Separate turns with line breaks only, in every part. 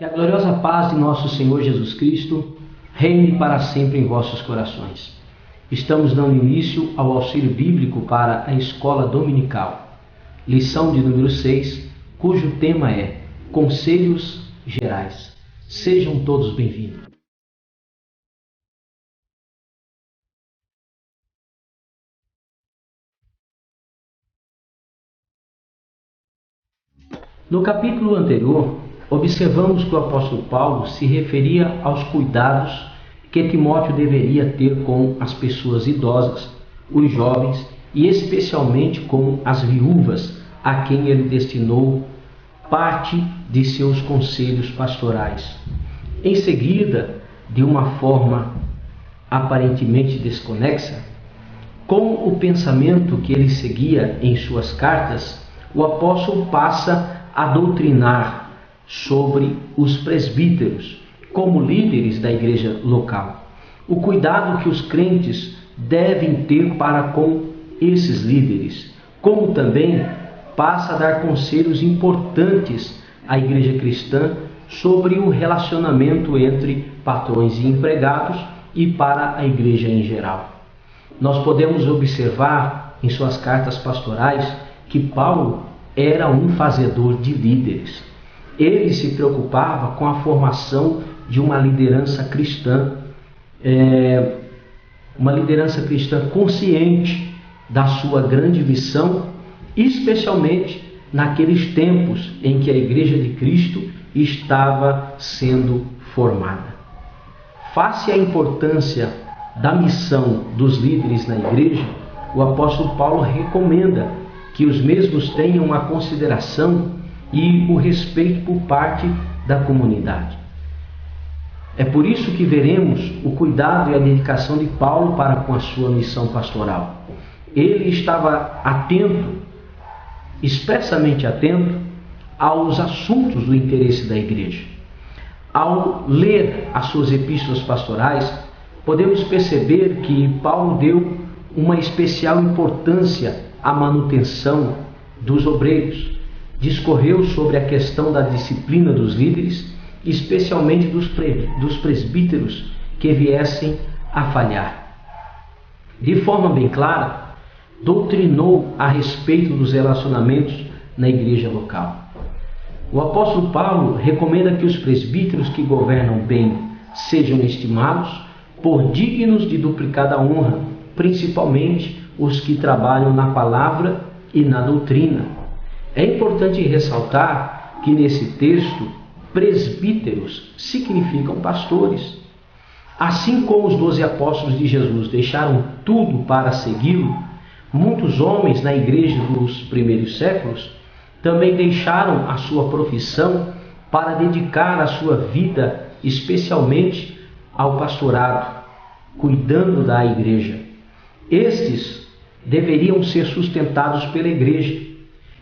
Que a gloriosa paz de nosso Senhor Jesus Cristo reine para sempre em vossos corações. Estamos dando início ao auxílio bíblico para a escola dominical. Lição de número 6, cujo tema é Conselhos Gerais. Sejam todos bem-vindos. No capítulo anterior, observamos que o apóstolo Paulo se referia aos cuidados que Timóteo deveria ter com as pessoas idosas, os jovens e especialmente com as viúvas, a quem ele destinou parte de seus conselhos pastorais. Em seguida, de uma forma aparentemente desconexa, com o pensamento que ele seguia em suas cartas, o apóstolo passa a doutrinar sobre os presbíteros como líderes da igreja local. O cuidado que os crentes devem ter para com esses líderes, como também passa a dar conselhos importantes à igreja cristã sobre o relacionamento entre patrões e empregados e para a igreja em geral. Nós podemos observar em suas cartas pastorais que Paulo era um fazedor de líderes. Ele se preocupava com a formação de uma liderança cristã consciente da sua grande missão, especialmente naqueles tempos em que a Igreja de Cristo estava sendo formada. Face à importância da missão dos líderes na igreja, o apóstolo Paulo recomenda que os mesmos tenham a consideração e o respeito por parte da comunidade. É por isso que veremos o cuidado e a dedicação de Paulo para com a sua missão pastoral. Ele estava atento, expressamente atento, aos assuntos do interesse da igreja. Ao ler as suas epístolas pastorais, podemos perceber que Paulo deu uma especial importância à manutenção dos obreiros. Discorreu sobre a questão da disciplina dos líderes, especialmente dos presbíteros que viessem a falhar. De forma bem clara, doutrinou a respeito dos relacionamentos na igreja local. O apóstolo Paulo recomenda que os presbíteros que governam bem sejam estimados por dignos de duplicada honra, principalmente os que trabalham na palavra e na doutrina. É importante ressaltar que nesse texto, presbíteros significam pastores. Assim como os 12 apóstolos de Jesus deixaram tudo para segui-lo, muitos homens na igreja dos primeiros séculos também deixaram a sua profissão para dedicar a sua vida especialmente ao pastorado, cuidando da igreja. Estes deveriam ser sustentados pela igreja.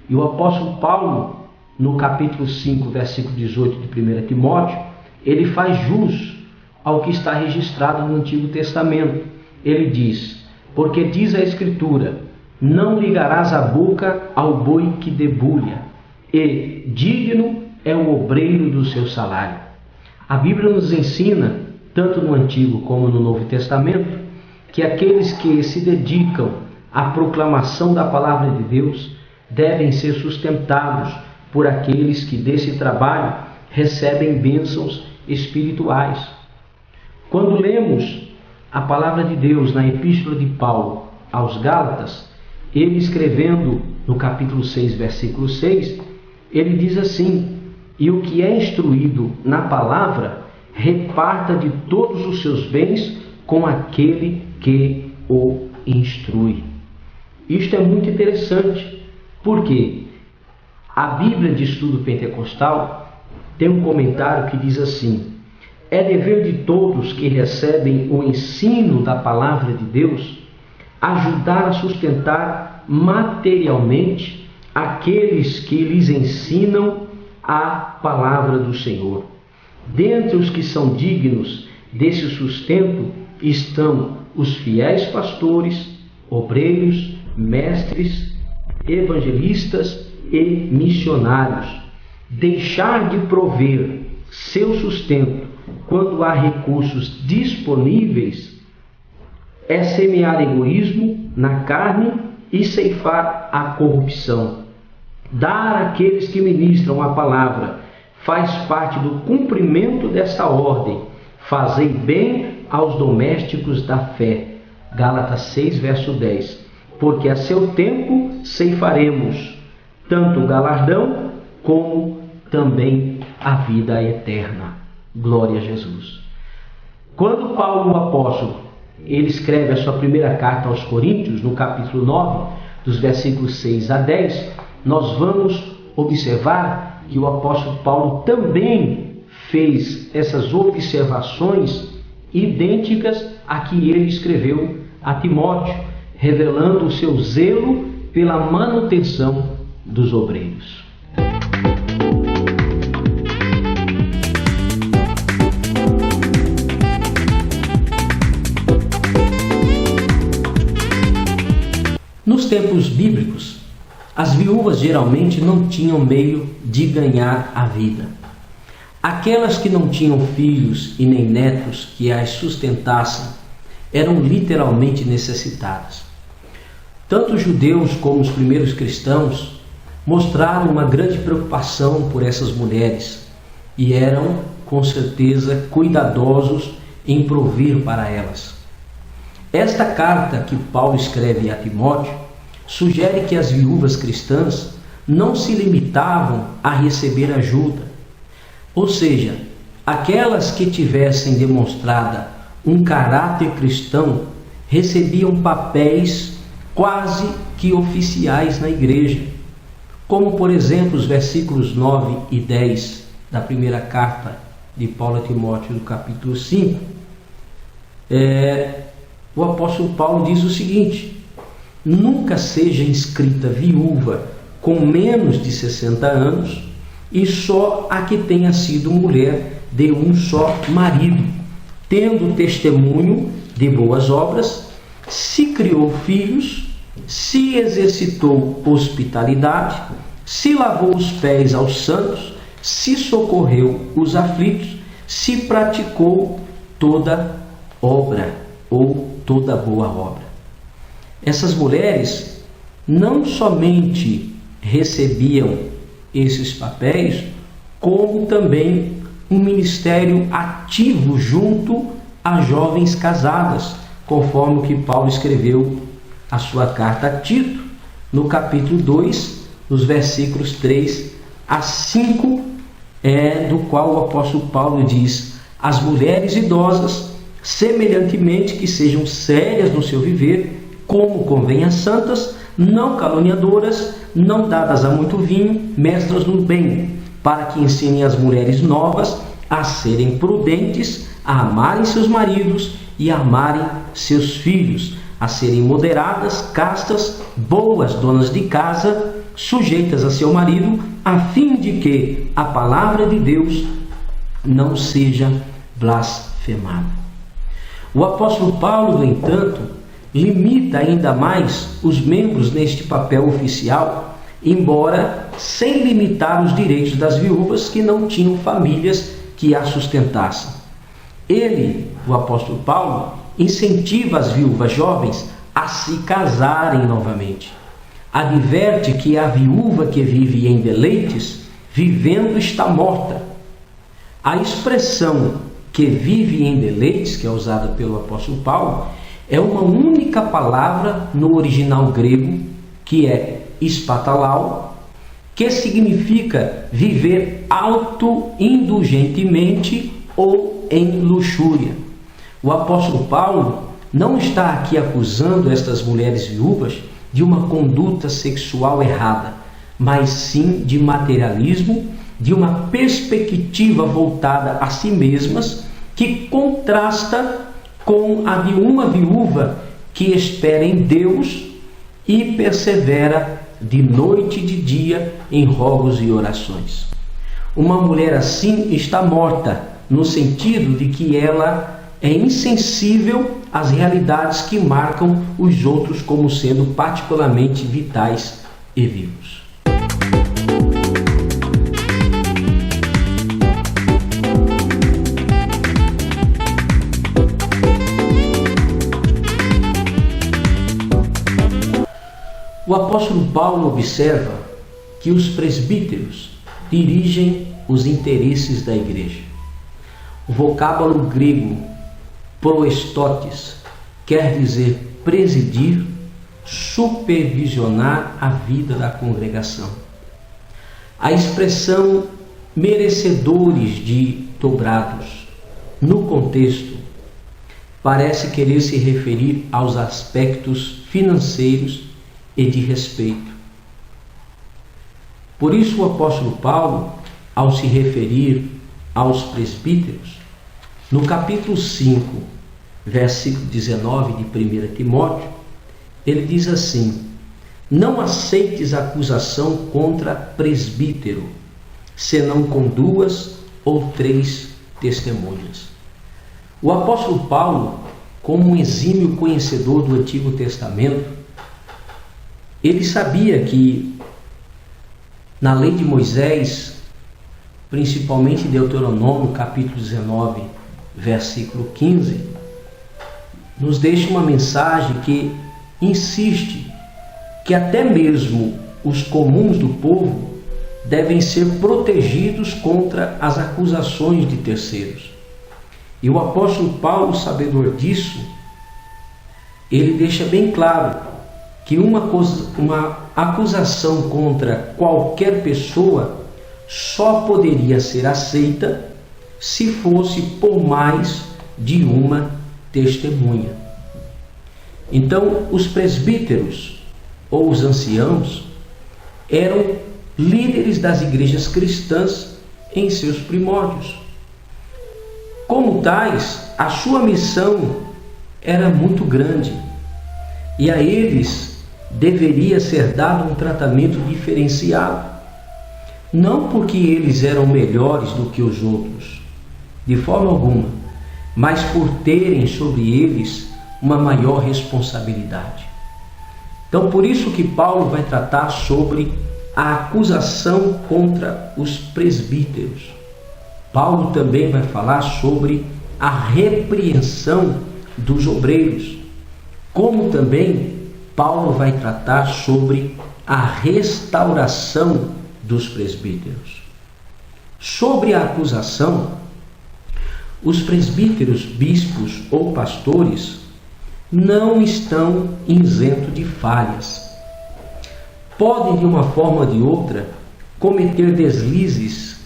E o apóstolo Paulo, no capítulo 5, versículo 18 de 1 Timóteo, ele faz jus ao que está registrado no Antigo Testamento. Ele diz, porque diz a Escritura, não ligarás a boca ao boi que debulha, e digno é o obreiro do seu salário. A Bíblia nos ensina, tanto no Antigo como no Novo Testamento, que aqueles que se dedicam à proclamação da palavra de Deus devem ser sustentados por aqueles que desse trabalho recebem bênçãos espirituais. Quando lemos a palavra de Deus na epístola de Paulo aos Gálatas, ele escrevendo no capítulo 6, versículo 6, ele diz assim, e o que é instruído na palavra, reparta de todos os seus bens com aquele que o instrui. Isto é muito interessante, porque a Bíblia de Estudo Pentecostal tem um comentário que diz assim, é dever de todos que recebem o ensino da palavra de Deus ajudar a sustentar materialmente aqueles que lhes ensinam a palavra do Senhor. Dentre os que são dignos desse sustento estão os fiéis pastores, obreiros, mestres, evangelistas e missionários. Deixar de prover seu sustento, quando há recursos disponíveis, é semear egoísmo na carne e ceifar a corrupção. Dar àqueles que ministram a palavra faz parte do cumprimento desta ordem. Fazei bem aos domésticos da fé. Gálatas 6, verso 10. Porque a seu tempo ceifaremos tanto o galardão como também a vida eterna. Glória a Jesus. Quando Paulo, o apóstolo, ele escreve a sua primeira carta aos Coríntios, no capítulo 9, dos versículos 6 a 10, nós vamos observar que o apóstolo Paulo também fez essas observações idênticas a que ele escreveu a Timóteo, revelando o seu zelo pela manutenção dos obreiros. Nos tempos bíblicos, as viúvas geralmente não tinham meio de ganhar a vida. Aquelas que não tinham filhos e nem netos que as sustentassem eram literalmente necessitadas. Tanto os judeus como os primeiros cristãos mostraram uma grande preocupação por essas mulheres e eram, com certeza, cuidadosos em prover para elas. Esta carta que Paulo escreve a Timóteo sugere que as viúvas cristãs não se limitavam a receber ajuda, ou seja, aquelas que tivessem demonstrado um caráter cristão recebiam papéis quase que oficiais na igreja, como por exemplo os versículos 9 e 10 da primeira carta de Paulo a Timóteo, no capítulo 5. O apóstolo Paulo diz o seguinte: nunca seja inscrita viúva com menos de 60 anos e só a que tenha sido mulher de um só marido, tendo testemunho de boas obras, se criou filhos, se exercitou hospitalidade, se lavou os pés aos santos, se socorreu os aflitos, se praticou toda obra ou toda boa obra. Essas mulheres não somente recebiam esses papéis, como também um ministério ativo junto a jovens casadas, conforme o que Paulo escreveu a sua carta a Tito, no capítulo 2, nos versículos 3 a 5, do qual o apóstolo Paulo diz: as mulheres idosas, semelhantemente, que sejam sérias no seu viver, como convém às santas, não caluniadoras, não dadas a muito vinho, mestras no bem, para que ensinem as mulheres novas a serem prudentes, a amarem seus maridos e a amarem seus filhos, a serem moderadas, castas, boas donas de casa, sujeitas a seu marido, a fim de que a palavra de Deus não seja blasfemada. O apóstolo Paulo, no entanto, limita ainda mais os membros neste papel oficial, embora sem limitar os direitos das viúvas que não tinham famílias que a sustentassem. Ele, o apóstolo Paulo, incentiva as viúvas jovens a se casarem novamente. Adverte que a viúva que vive em deleites, vivendo está morta. A expressão que vive em deleites, que é usada pelo apóstolo Paulo, é uma única palavra no original grego, que é spatalau, que significa viver autoindulgentemente ou em luxúria. O apóstolo Paulo não está aqui acusando estas mulheres viúvas de uma conduta sexual errada, mas sim de materialismo, de uma perspectiva voltada a si mesmas, que contrasta com a de uma viúva que espera em Deus e persevera de noite e de dia em rogos e orações. Uma mulher assim está morta, no sentido de que ela é insensível às realidades que marcam os outros como sendo particularmente vitais e vivos. O apóstolo Paulo observa que os presbíteros dirigem os interesses da igreja. O vocábulo grego proestotes quer dizer presidir, supervisionar a vida da congregação. A expressão merecedores de dobrados, no contexto, parece querer se referir aos aspectos financeiros e de respeito. Por isso o apóstolo Paulo, ao se referir aos presbíteros, no capítulo 5, versículo 19 de 1 Timóteo, ele diz assim: não aceites acusação contra presbítero, senão com 2 ou 3 testemunhas. O apóstolo Paulo, como um exímio conhecedor do Antigo Testamento, ele sabia que na lei de Moisés, principalmente em Deuteronômio, capítulo 19, versículo 15, nos deixa uma mensagem que insiste que até mesmo os comuns do povo devem ser protegidos contra as acusações de terceiros. E o apóstolo Paulo, sabedor disso, ele deixa bem claro que uma acusação contra qualquer pessoa só poderia ser aceita se fosse por mais de uma testemunha. Então, os presbíteros ou os anciãos eram líderes das igrejas cristãs em seus primórdios. Como tais, a sua missão era muito grande e a eles deveria ser dado um tratamento diferenciado. Não porque eles eram melhores do que os outros, de forma alguma, mas por terem sobre eles uma maior responsabilidade. Então, por isso que Paulo vai tratar sobre a acusação contra os presbíteros. Paulo também vai falar sobre a repreensão dos obreiros, como também Paulo vai tratar sobre a restauração dos presbíteros. Sobre a acusação, os presbíteros, bispos ou pastores não estão isentos de falhas. Podem, de uma forma ou de outra, cometer deslizes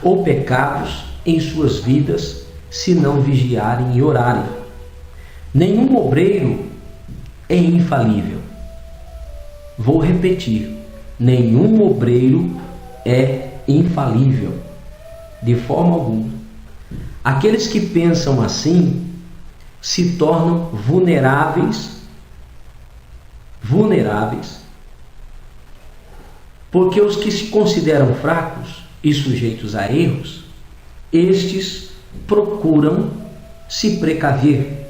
ou pecados em suas vidas se não vigiarem e orarem. Nenhum obreiro é infalível. Vou repetir: nenhum obreiro é infalível, de forma alguma. Aqueles que pensam assim se tornam vulneráveis, porque os que se consideram fracos e sujeitos a erros, estes procuram se precaver,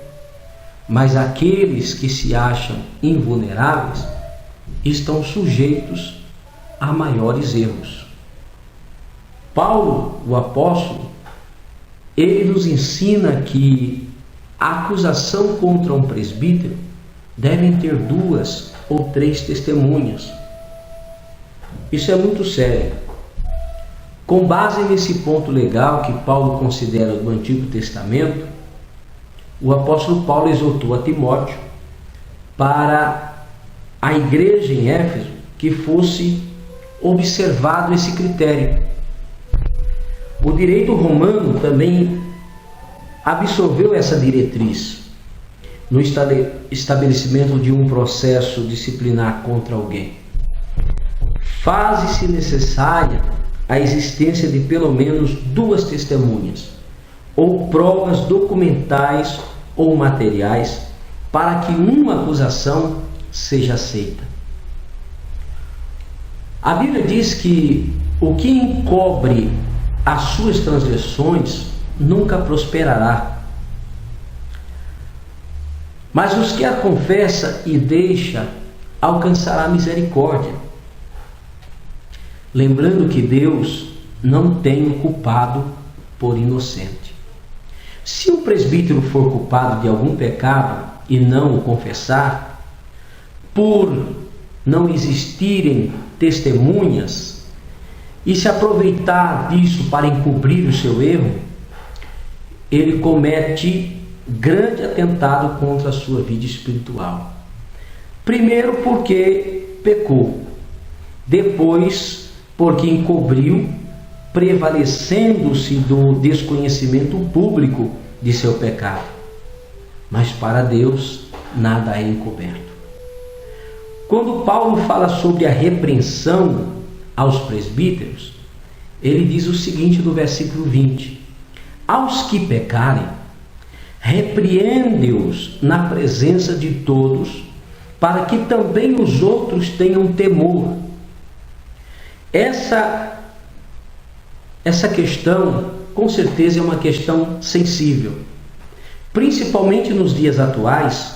mas aqueles que se acham invulneráveis estão sujeitos a maiores erros. Paulo, o apóstolo, ele nos ensina que a acusação contra um presbítero devem ter 2 ou 3 testemunhas. Isso é muito sério. Com base nesse ponto legal que Paulo considera do Antigo Testamento, o apóstolo Paulo exortou a Timóteo para a igreja em Éfeso que fosse observado esse critério. O direito romano também absorveu essa diretriz no estabelecimento de um processo disciplinar contra alguém. Faz-se necessária a existência de pelo menos 2 testemunhas ou provas documentais ou materiais para que uma acusação seja aceita. A Bíblia diz que o que encobre as suas transgressões nunca prosperará, mas os que a confessa e deixa alcançará misericórdia. Lembrando que Deus não tem o culpado por inocente. Se um presbítero for culpado de algum pecado e não o confessar, por não existirem testemunhas e se aproveitar disso para encobrir o seu erro, ele comete grande atentado contra a sua vida espiritual. Primeiro porque pecou, depois porque encobriu, prevalecendo-se do desconhecimento público de seu pecado. Mas para Deus nada é encoberto. Quando Paulo fala sobre a repreensão aos presbíteros, ele diz o seguinte no versículo 20: aos que pecarem, repreende-os na presença de todos, para que também os outros tenham temor. Essa questão, com certeza, é uma questão sensível, principalmente nos dias atuais,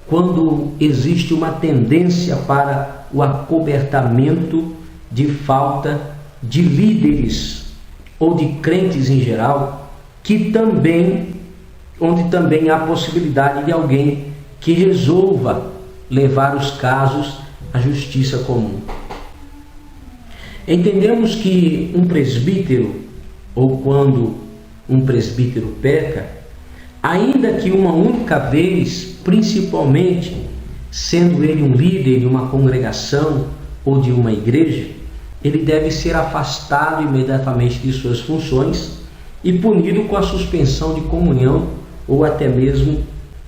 quando existe uma tendência para o acobertamento de falta de líderes ou de crentes em geral, onde também há possibilidade de alguém que resolva levar os casos à justiça comum. Entendemos que um presbítero, ou quando um presbítero peca, ainda que uma única vez, principalmente sendo ele um líder de uma congregação ou de uma igreja, ele deve ser afastado imediatamente de suas funções e punido com a suspensão de comunhão ou até mesmo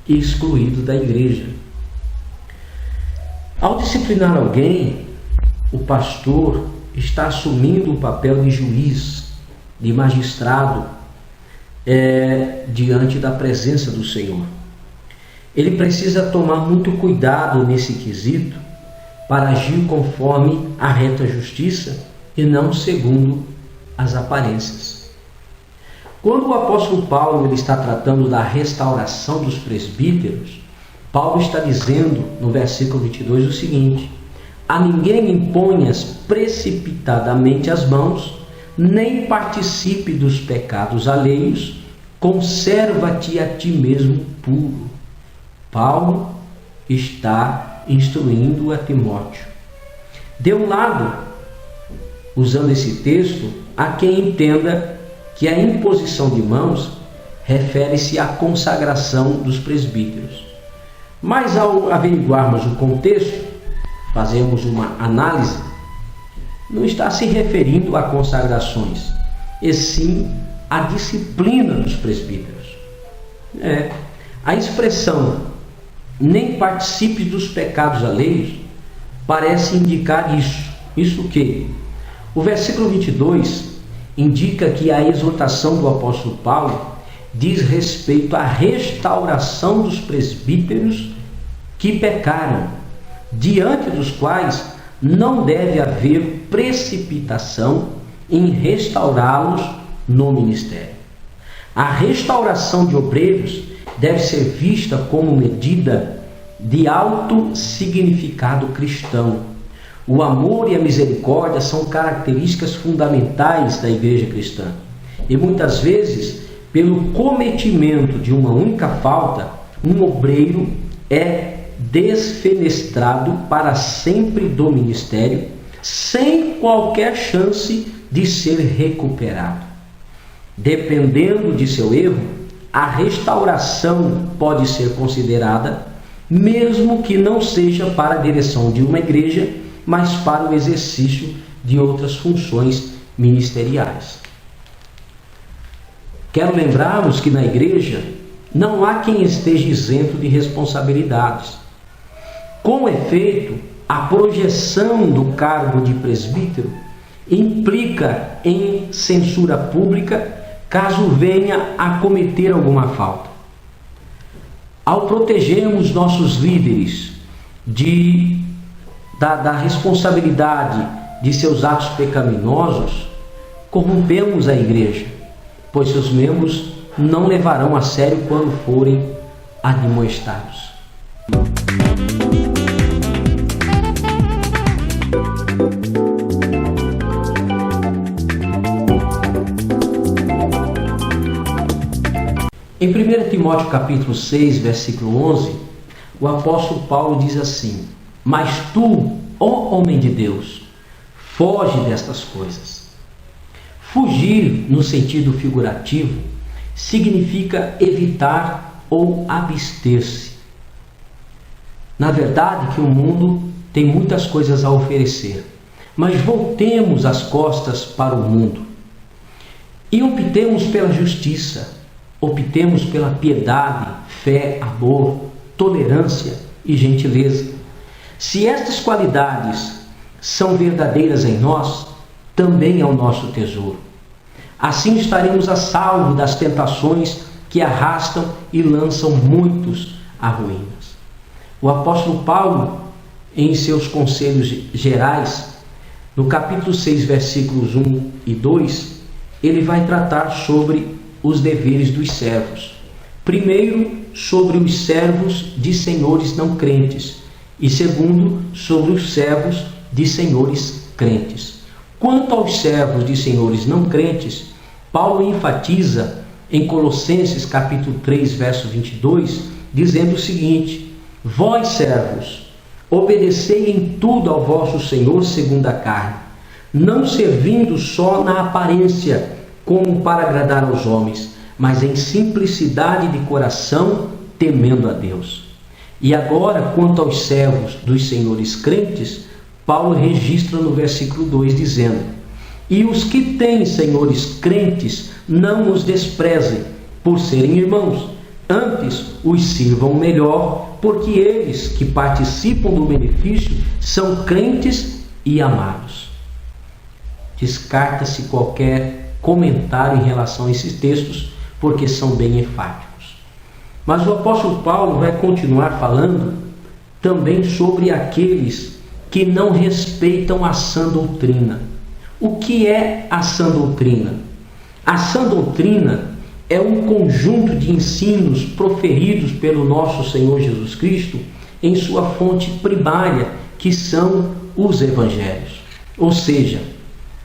excluído da igreja. Ao disciplinar alguém, o pastor está assumindo o papel de juiz, de magistrado, diante da presença do Senhor. Ele precisa tomar muito cuidado nesse quesito para agir conforme a reta justiça e não segundo as aparências. Quando o apóstolo Paulo ele está tratando da restauração dos presbíteros, Paulo está dizendo no versículo 22 o seguinte: a ninguém imponhas precipitadamente as mãos, nem participe dos pecados alheios, conserva-te a ti mesmo puro. Paulo está instruindo a Timóteo. De um lado, usando esse texto, há quem entenda que a imposição de mãos refere-se à consagração dos presbíteros. Mas ao averiguarmos o contexto, fazemos uma análise, não está se referindo a consagrações, e sim à disciplina dos presbíteros. A expressão nem participe dos pecados alheios parece indicar isso. Isso que? O versículo 22 indica que a exortação do apóstolo Paulo diz respeito à restauração dos presbíteros que pecaram, diante dos quais não deve haver precipitação em restaurá-los no ministério. A restauração de obreiros deve ser vista como medida de alto significado cristão. O amor e a misericórdia são características fundamentais da igreja cristã. E muitas vezes, pelo cometimento de uma única falta, um obreiro é desfenestrado para sempre do ministério, sem qualquer chance de ser recuperado. Dependendo de seu erro, a restauração pode ser considerada, mesmo que não seja para a direção de uma igreja, mas para o exercício de outras funções ministeriais. Quero lembrarmos que na igreja não há quem esteja isento de responsabilidades. Com efeito, a projeção do cargo de presbítero implica em censura pública caso venha a cometer alguma falta. Ao protegermos nossos líderes da responsabilidade de seus atos pecaminosos, corrompemos a igreja, pois seus membros não levarão a sério quando forem admoestados. Em 1 Timóteo capítulo 6, versículo 11, o apóstolo Paulo diz assim: mas tu, Ó homem de Deus, foge destas coisas. Fugir, no sentido figurativo, significa evitar ou abster-se. Na verdade, que o mundo tem muitas coisas a oferecer, mas voltemos as costas para o mundo e optemos pela justiça, optemos pela piedade, fé, amor, tolerância e gentileza. Se estas qualidades são verdadeiras em nós, também é o nosso tesouro. Assim estaremos a salvo das tentações que arrastam e lançam muitos à ruínas. O apóstolo Paulo, em seus conselhos gerais, no capítulo 6, versículos 1 e 2, ele vai tratar sobre os deveres dos servos. Primeiro, sobre os servos de senhores não crentes, e segundo, sobre os servos de senhores crentes. Quanto aos servos de senhores não crentes, Paulo enfatiza em Colossenses capítulo 3, verso 22, dizendo o seguinte: vós, servos, obedecei em tudo ao vosso Senhor segundo a carne, não servindo só na aparência, como para agradar aos homens, mas em simplicidade de coração, temendo a Deus. E agora, quanto aos servos dos senhores crentes, Paulo registra no versículo 2, dizendo: e os que têm senhores crentes, não os desprezem, por serem irmãos, antes os sirvam melhor, porque eles que participam do benefício são crentes e amados. Descarta-se qualquer comentário em relação a esses textos, porque são bem enfáticos. Mas o apóstolo Paulo vai continuar falando também sobre aqueles que não respeitam a sã doutrina. O que é a sã doutrina? A sã doutrina é um conjunto de ensinos proferidos pelo nosso Senhor Jesus Cristo em sua fonte primária, que são os evangelhos. Ou seja,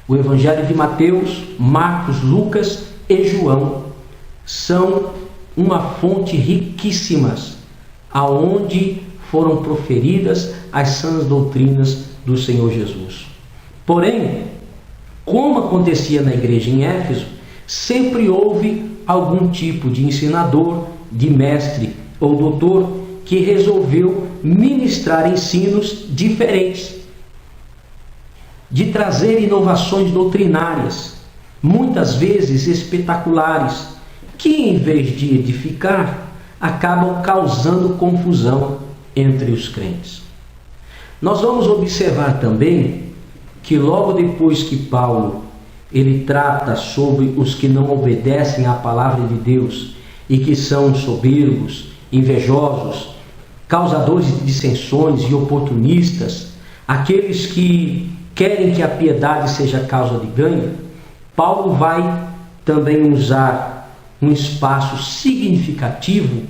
o evangelho de Mateus, Marcos, Lucas e João são uma fonte riquíssimas, aonde foram proferidas as sãs doutrinas do Senhor Jesus. Porém, como acontecia na igreja em Éfeso, sempre houve algum tipo de ensinador, de mestre ou doutor que resolveu ministrar ensinos diferentes, de trazer inovações doutrinárias, muitas vezes espetaculares, que em vez de edificar, acabam causando confusão entre os crentes. Nós vamos observar também que logo depois que Paulo ele trata sobre os que não obedecem à palavra de Deus e que são soberbos, invejosos, causadores de dissensões e oportunistas, aqueles que querem que a piedade seja causa de ganho, Paulo vai também usar um espaço significativo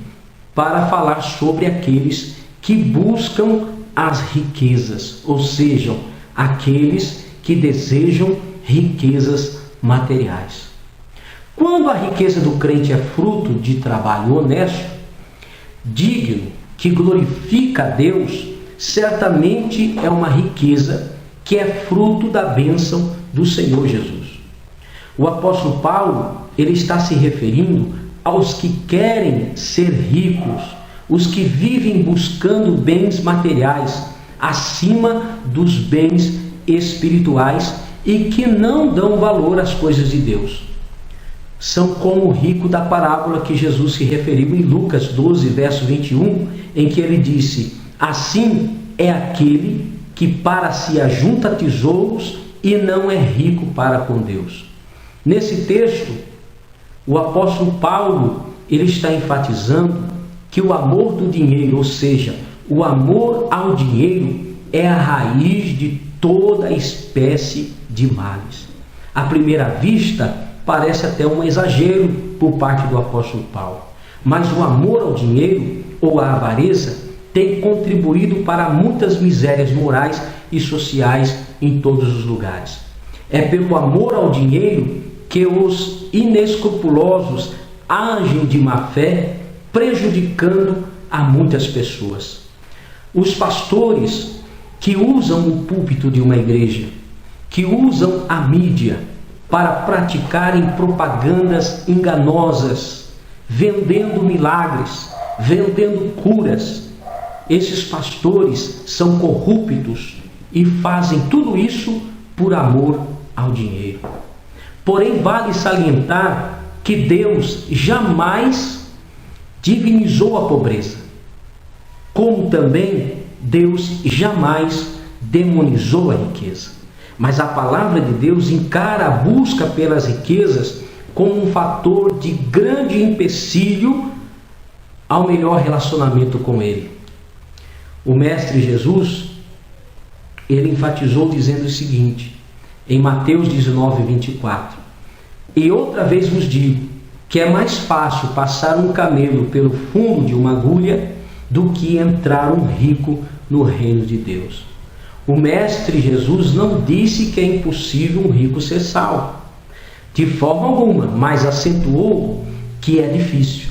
para falar sobre aqueles que buscam as riquezas, ou seja, aqueles que desejam riquezas materiais. Quando a riqueza do crente é fruto de trabalho honesto, digno, que glorifica a Deus, certamente é uma riqueza que é fruto da bênção do Senhor Jesus. O apóstolo Paulo, ele está se referindo aos que querem ser ricos, os que vivem buscando bens materiais acima dos bens espirituais e que não dão valor às coisas de Deus. São como o rico da parábola que Jesus se referiu em Lucas 12, verso 21, em que ele disse: assim é aquele que para si ajunta tesouros e não é rico para com Deus. Nesse texto, o apóstolo Paulo ele está enfatizando que o amor do dinheiro, ou seja, o amor ao dinheiro, é a raiz de toda espécie de males. À primeira vista, parece até um exagero por parte do apóstolo Paulo, mas o amor ao dinheiro ou à avareza tem contribuído para muitas misérias morais e sociais em todos os lugares. É pelo amor ao dinheiro que os inescrupulosos agem de má fé, prejudicando a muitas pessoas. Os pastores que usam o púlpito de uma igreja, que usam a mídia para praticarem propagandas enganosas, vendendo milagres, vendendo curas. Esses pastores são corruptos e fazem tudo isso por amor ao dinheiro. Porém, vale salientar que Deus jamais divinizou a pobreza, como também Deus jamais demonizou a riqueza. Mas a palavra de Deus encara a busca pelas riquezas como um fator de grande empecilho ao melhor relacionamento com Ele. O Mestre Jesus, ele enfatizou dizendo o seguinte, em Mateus 19, 24: E outra vez vos digo, que é mais fácil passar um camelo pelo fundo de uma agulha do que entrar um rico no reino de Deus. O Mestre Jesus não disse que é impossível um rico ser salvo, de forma alguma, mas acentuou que é difícil.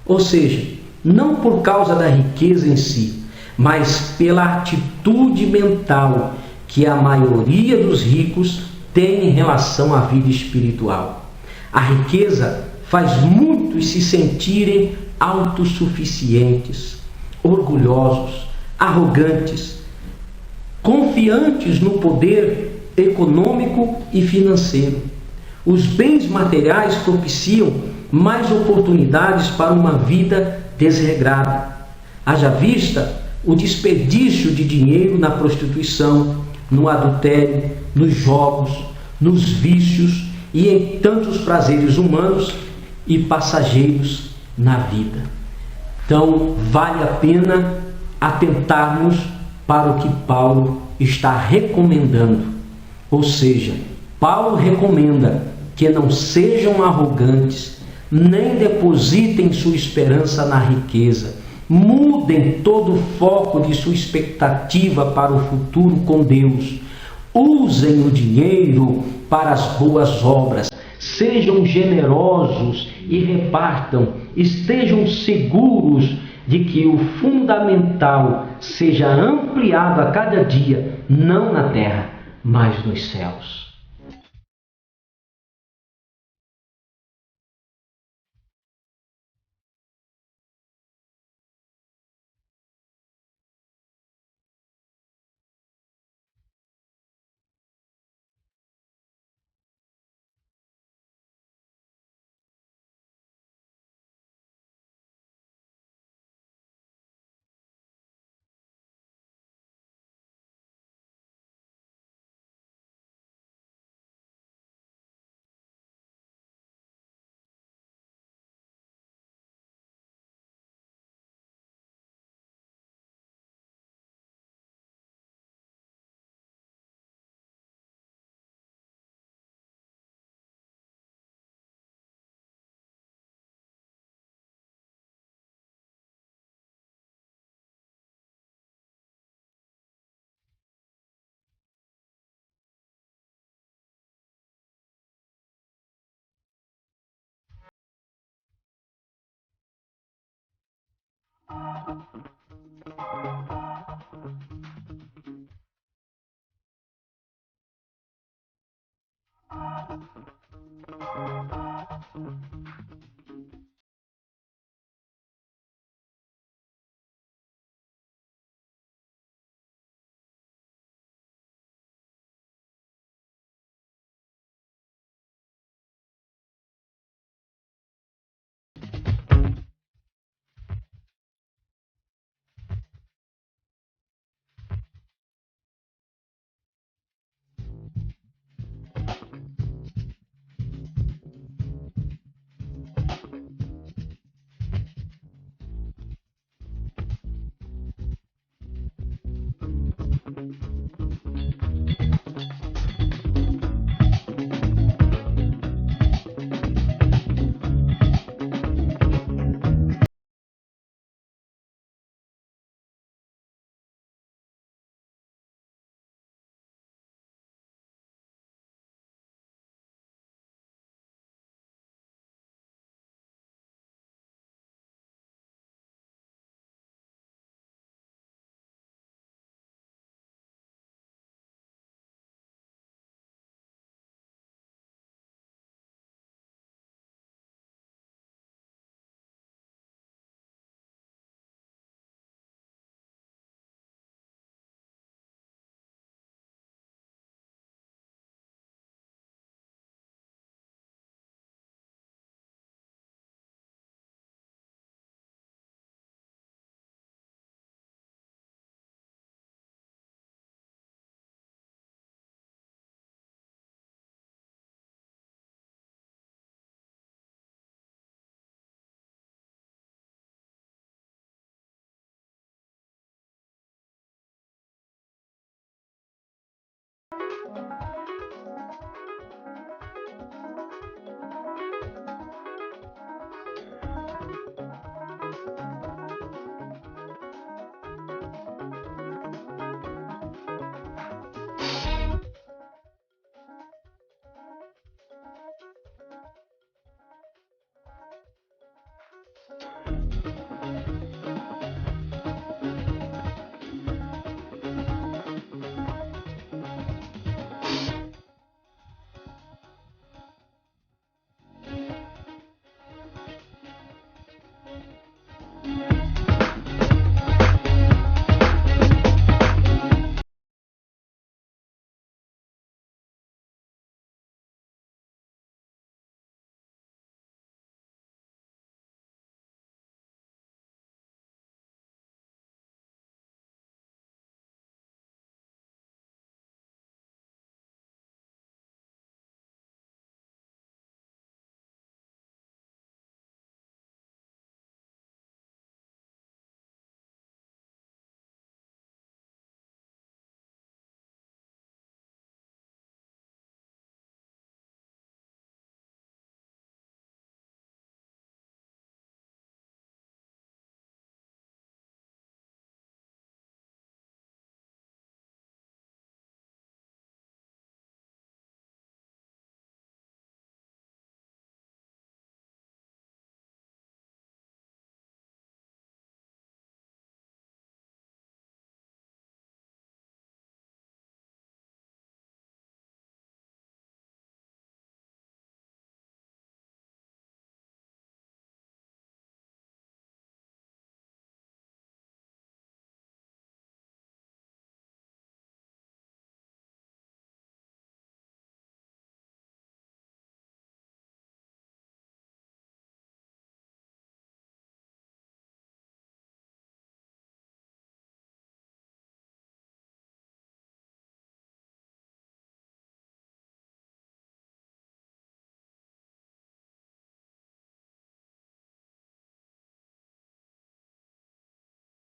Ou seja, não por causa da riqueza em si, mas pela atitude mental que a maioria dos ricos tem em relação à vida espiritual. A riqueza faz muitos se sentirem autossuficientes, orgulhosos, arrogantes, confiantes no poder econômico e financeiro. Os bens materiais propiciam mais oportunidades para uma vida desregrada. Haja vista o desperdício de dinheiro na prostituição, no adultério, nos jogos, nos vícios e em tantos prazeres humanos e passageiros na vida. Então, vale a pena atentarmos para o que Paulo está recomendando. Ou seja, Paulo recomenda que não sejam arrogantes, nem depositem sua esperança na riqueza. Mudem todo o foco de sua expectativa para o futuro com Deus. Usem o dinheiro para as boas obras. Sejam generosos e repartam. Estejam seguros de que o fundamental seja ampliado a cada dia, não na terra, mas nos céus.